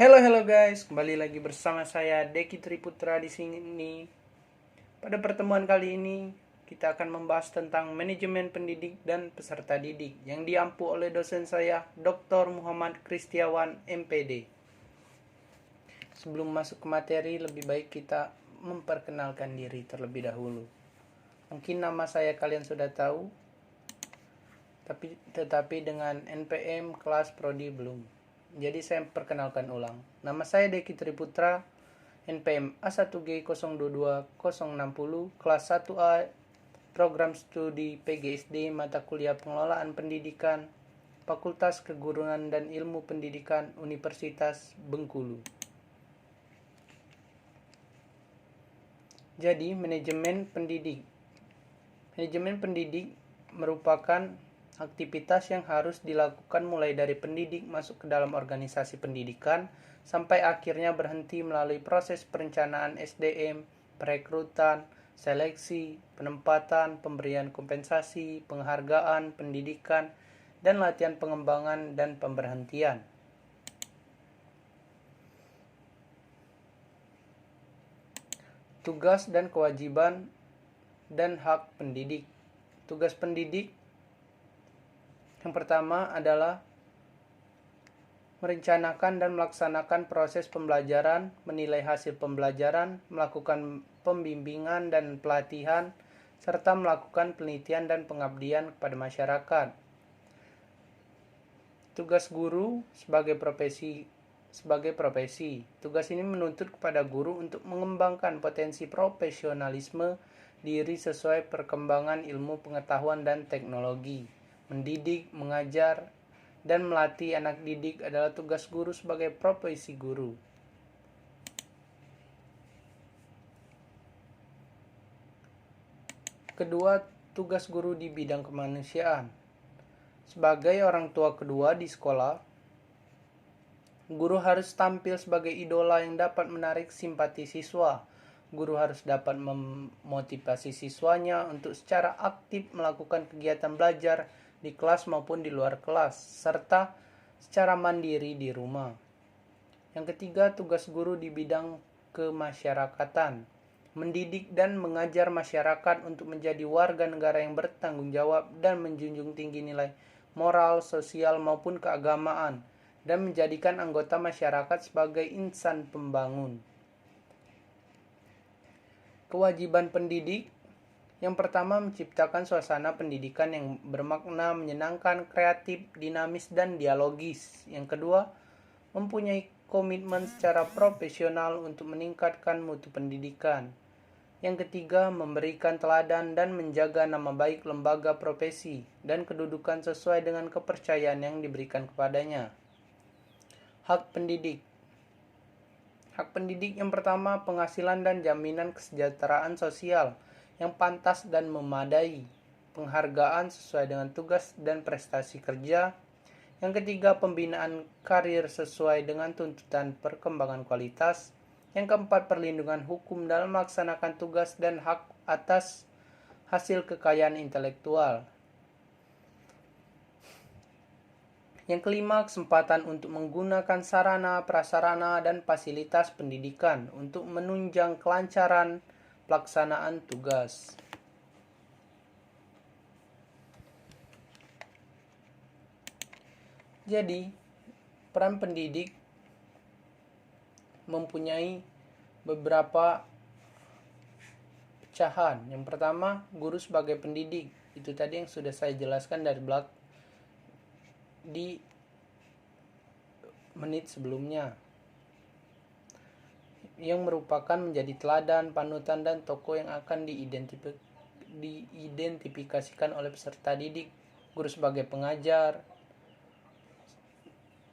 Hello guys, kembali lagi bersama saya Deki Triputra di sini. Pada pertemuan kali ini kita akan membahas tentang manajemen pendidik dan peserta didik yang diampu oleh dosen saya Dr. Muhammad Kristiawan MPD. Sebelum masuk ke materi, lebih baik kita memperkenalkan diri terlebih dahulu. Mungkin nama saya kalian sudah tahu, tetapi dengan NPM kelas prodi belum. Jadi saya perkenalkan ulang. Nama saya Deki Triputra, NPM A1G022060, kelas 1A, program studi PGSD, mata kuliah pengelolaan pendidikan, Fakultas Keguruan dan Ilmu Pendidikan, Universitas Bengkulu. Jadi, manajemen pendidik. Manajemen pendidik merupakan aktivitas yang harus dilakukan mulai dari pendidik masuk ke dalam organisasi pendidikan sampai akhirnya berhenti melalui proses perencanaan SDM, perekrutan, seleksi, penempatan, pemberian kompensasi, penghargaan, pendidikan, dan latihan pengembangan dan pemberhentian. Tugas dan kewajiban dan hak pendidik. Tugas pendidik yang pertama adalah merencanakan dan melaksanakan proses pembelajaran, menilai hasil pembelajaran, melakukan pembimbingan dan pelatihan, serta melakukan penelitian dan pengabdian kepada masyarakat. Tugas guru sebagai profesi. Tugas ini menuntut kepada guru untuk mengembangkan potensi profesionalisme diri sesuai perkembangan ilmu pengetahuan dan teknologi. Mendidik, mengajar, dan melatih anak didik adalah tugas guru sebagai profesi guru. Kedua, tugas guru di bidang kemanusiaan. Sebagai orang tua kedua di sekolah, guru harus tampil sebagai idola yang dapat menarik simpati siswa. Guru harus dapat memotivasi siswanya untuk secara aktif melakukan kegiatan belajar di kelas maupun di luar kelas, serta secara mandiri di rumah. Yang ketiga, tugas guru di bidang kemasyarakatan. Mendidik dan mengajar masyarakat untuk menjadi warga negara yang bertanggung jawab dan menjunjung tinggi nilai moral, sosial, maupun keagamaan, dan menjadikan anggota masyarakat sebagai insan pembangun. Kewajiban pendidik yang pertama, menciptakan suasana pendidikan yang bermakna, menyenangkan, kreatif, dinamis, dan dialogis. Yang kedua, mempunyai komitmen secara profesional untuk meningkatkan mutu pendidikan. Yang ketiga, memberikan teladan dan menjaga nama baik lembaga profesi dan kedudukan sesuai dengan kepercayaan yang diberikan kepadanya. Hak pendidik. Hak pendidik yang pertama, penghasilan dan jaminan kesejahteraan sosial yang pantas dan memadai, penghargaan sesuai dengan tugas dan prestasi kerja. Yang ketiga, pembinaan karir sesuai dengan tuntutan perkembangan kualitas. Yang keempat, perlindungan hukum dalam melaksanakan tugas dan hak atas hasil kekayaan intelektual. Yang kelima, kesempatan untuk menggunakan sarana, prasarana, dan fasilitas pendidikan untuk menunjang kelancaran pelaksanaan tugas. Jadi, peran pendidik mempunyai beberapa pecahan. Yang pertama, guru sebagai pendidik. Itu tadi yang sudah saya jelaskan dari belakang di menit sebelumnya, yang merupakan menjadi teladan, panutan, dan tokoh yang akan diidentifikasikan oleh peserta didik. Guru sebagai pengajar.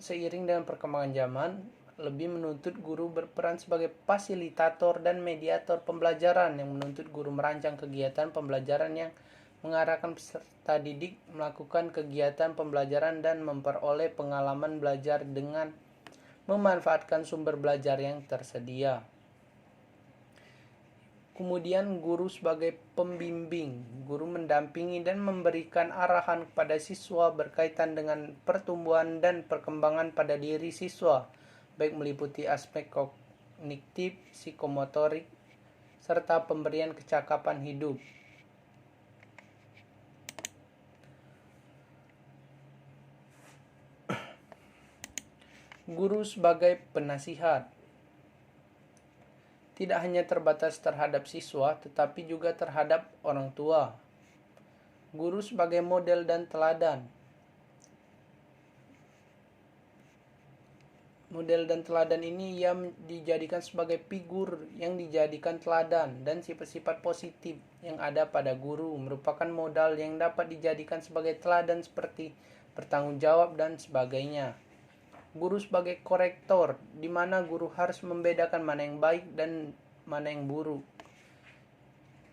Seiring dengan perkembangan zaman, lebih menuntut guru berperan sebagai fasilitator dan mediator pembelajaran, yang menuntut guru merancang kegiatan pembelajaran yang mengarahkan peserta didik melakukan kegiatan pembelajaran dan memperoleh pengalaman belajar dengan memanfaatkan sumber belajar yang tersedia. Kemudian guru sebagai pembimbing. Guru mendampingi dan memberikan arahan kepada siswa berkaitan dengan pertumbuhan dan perkembangan pada diri siswa, baik meliputi aspek kognitif, psikomotorik, serta pemberian kecakapan hidup. Guru sebagai penasihat tidak hanya terbatas terhadap siswa, tetapi juga terhadap orang tua. Guru sebagai model dan teladan. Model dan teladan ini ia dijadikan sebagai figur yang dijadikan teladan, dan sifat-sifat positif yang ada pada guru merupakan modal yang dapat dijadikan sebagai teladan seperti bertanggung jawab dan sebagainya. Guru sebagai korektor, di mana guru harus membedakan mana yang baik dan mana yang buruk.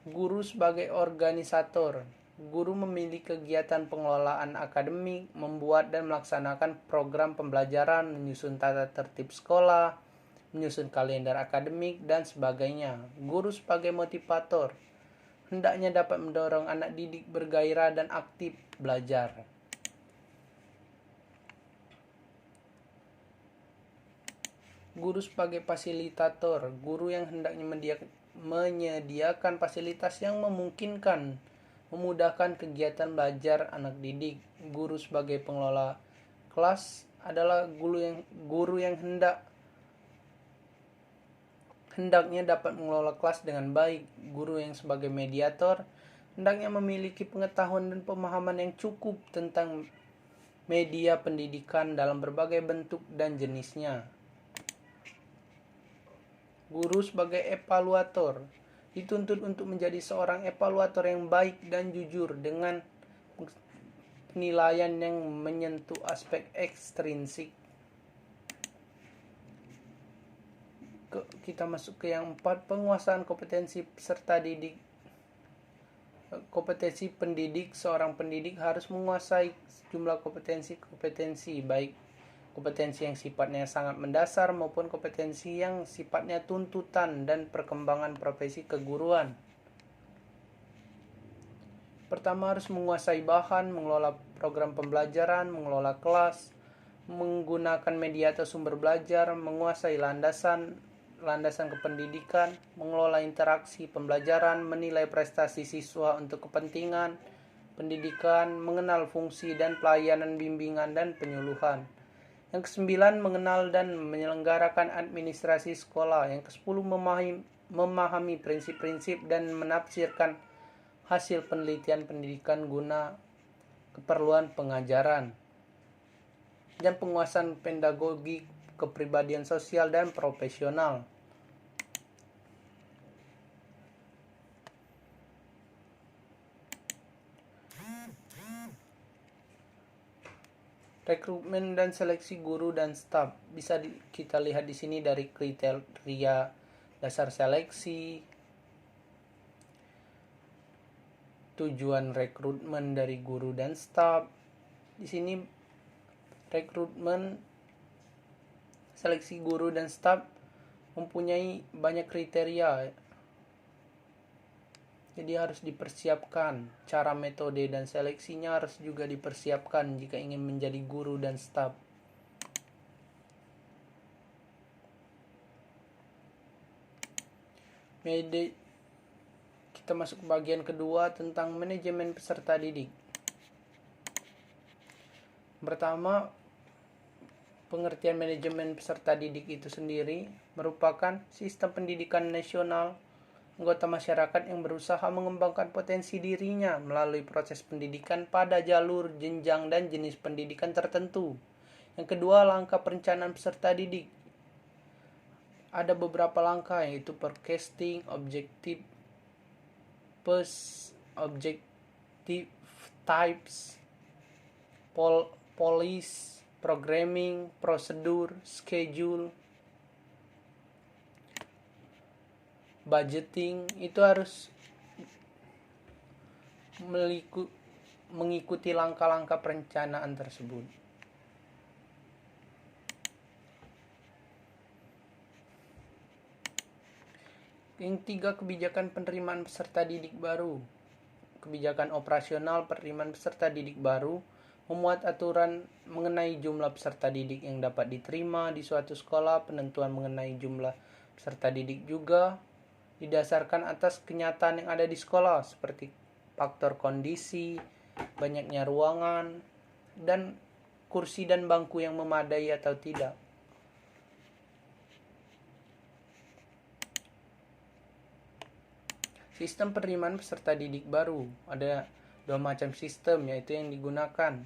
Guru sebagai organisator, guru memiliki kegiatan pengelolaan akademik, membuat dan melaksanakan program pembelajaran, menyusun tata tertib sekolah, menyusun kalender akademik, dan sebagainya. Guru sebagai motivator, hendaknya dapat mendorong anak didik bergairah dan aktif belajar. Guru sebagai fasilitator, guru yang hendaknya menyediakan fasilitas yang memudahkan kegiatan belajar anak didik. Guru sebagai pengelola kelas adalah guru yang hendaknya dapat mengelola kelas dengan baik. Guru yang sebagai mediator hendaknya memiliki pengetahuan dan pemahaman yang cukup tentang media pendidikan dalam berbagai bentuk dan jenisnya. Guru sebagai evaluator dituntut untuk menjadi seorang evaluator yang baik dan jujur dengan penilaian yang menyentuh aspek ekstrinsik. Kita masuk ke yang 4, penguasaan kompetensi peserta didik. Kompetensi pendidik, seorang pendidik harus menguasai sejumlah kompetensi, baik kompetensi yang sifatnya sangat mendasar maupun kompetensi yang sifatnya tuntutan dan perkembangan profesi keguruan. Pertama, harus menguasai bahan, mengelola program pembelajaran, mengelola kelas, menggunakan media atau sumber belajar, menguasai landasan kependidikan, mengelola interaksi pembelajaran, menilai prestasi siswa untuk kepentingan pendidikan, mengenal fungsi dan pelayanan bimbingan dan penyuluhan. Yang ke-9, mengenal dan menyelenggarakan administrasi sekolah. Yang ke-10, memahami prinsip-prinsip dan menafsirkan hasil penelitian pendidikan guna keperluan pengajaran. Dan penguasaan pedagogi, kepribadian sosial dan profesional. Rekrutmen dan seleksi guru dan staf bisa kita lihat di sini dari kriteria dasar seleksi, tujuan rekrutmen dari guru dan staf. Di sini rekrutmen, seleksi guru dan staf mempunyai banyak kriteria. Jadi harus dipersiapkan. Cara, metode, dan seleksinya harus juga dipersiapkan jika ingin menjadi guru dan staf. Kita masuk ke bagian kedua tentang manajemen peserta didik. Pertama, pengertian manajemen peserta didik itu sendiri merupakan sistem pendidikan nasional anggota masyarakat yang berusaha mengembangkan potensi dirinya melalui proses pendidikan pada jalur, jenjang, dan jenis pendidikan tertentu. Yang kedua, langkah perencanaan peserta didik. Ada beberapa langkah, yaitu forecasting, objective types, policy, programming, prosedur, schedule, budgeting. Itu harus mengikuti langkah-langkah perencanaan tersebut. Yang 3, kebijakan penerimaan peserta didik baru. Kebijakan operasional penerimaan peserta didik baru memuat aturan mengenai jumlah peserta didik yang dapat diterima di suatu sekolah. Penentuan mengenai jumlah peserta didik juga didasarkan atas kenyataan yang ada di sekolah, seperti faktor kondisi, banyaknya ruangan, dan kursi dan bangku yang memadai atau tidak. Sistem penerimaan peserta didik baru. Ada dua macam sistem, yaitu yang digunakan.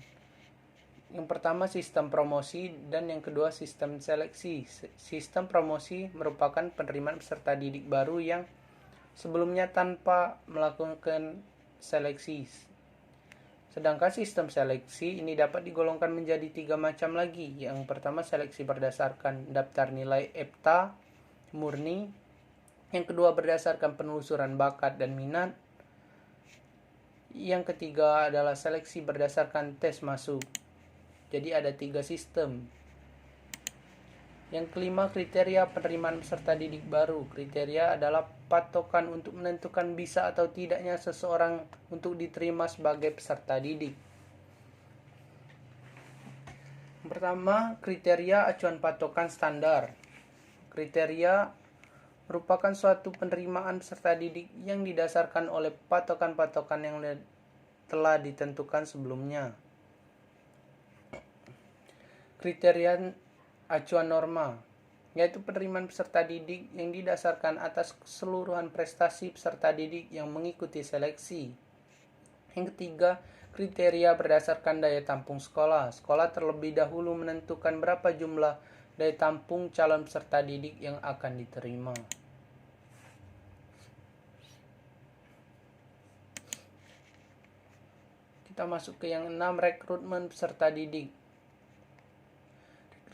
Yang pertama sistem promosi dan yang kedua sistem seleksi. Sistem promosi merupakan penerimaan peserta didik baru yang sebelumnya tanpa melakukan seleksi. Sedangkan sistem seleksi ini dapat digolongkan menjadi 3 macam lagi. Yang pertama seleksi berdasarkan daftar nilai EPTA murni. Yang kedua berdasarkan penelusuran bakat dan minat. Yang ketiga adalah seleksi berdasarkan tes masuk. Jadi ada 3 sistem. Yang kelima, kriteria penerimaan peserta didik baru. Kriteria adalah patokan untuk menentukan bisa atau tidaknya seseorang untuk diterima sebagai peserta didik. Yang pertama, kriteria acuan patokan standar. Kriteria merupakan suatu penerimaan peserta didik yang didasarkan oleh patokan-patokan yang telah ditentukan sebelumnya. Kriteria acuan norma, yaitu penerimaan peserta didik yang didasarkan atas keseluruhan prestasi peserta didik yang mengikuti seleksi. Yang ketiga, kriteria berdasarkan daya tampung sekolah. Sekolah terlebih dahulu menentukan berapa jumlah daya tampung calon peserta didik yang akan diterima. Kita masuk ke yang 6, rekrutmen peserta didik.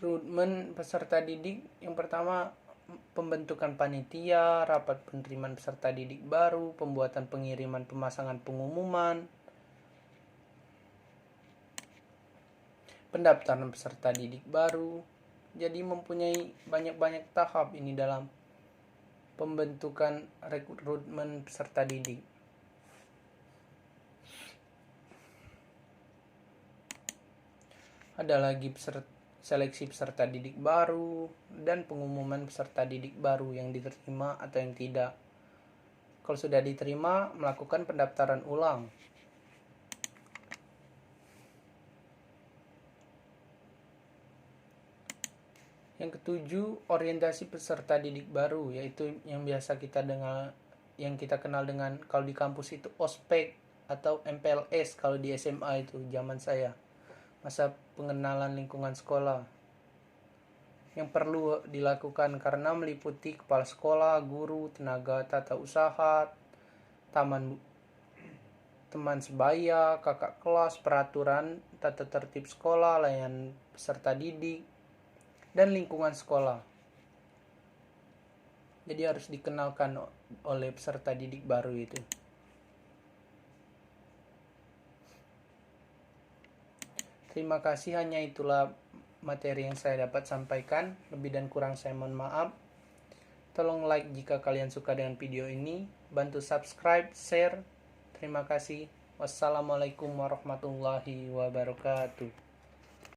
Rekrutmen peserta didik yang pertama, pembentukan panitia, rapat penerimaan peserta didik baru, pembuatan pengiriman pemasangan pengumuman, pendaftaran peserta didik baru. Jadi mempunyai banyak-banyak tahap ini dalam pembentukan rekrutmen peserta didik. Ada lagi seleksi peserta didik baru dan pengumuman peserta didik baru yang diterima atau yang tidak. Kalau sudah diterima, melakukan pendaftaran ulang. Yang ketujuh, orientasi peserta didik baru, yaitu yang biasa yang kita kenal dengan kalau di kampus itu ospek atau MPLS kalau di SMA itu zaman saya. Masa pengenalan lingkungan sekolah yang perlu dilakukan karena meliputi kepala sekolah, guru, tenaga tata usaha, teman sebaya, kakak kelas, peraturan tata tertib sekolah, layanan peserta didik, dan lingkungan sekolah. Jadi harus dikenalkan oleh peserta didik baru itu. Terima kasih, hanya itulah materi yang saya dapat sampaikan. Lebih dan kurang saya mohon maaf. Tolong like jika kalian suka dengan video ini. Bantu subscribe, share. Terima kasih. Wassalamualaikum warahmatullahi wabarakatuh.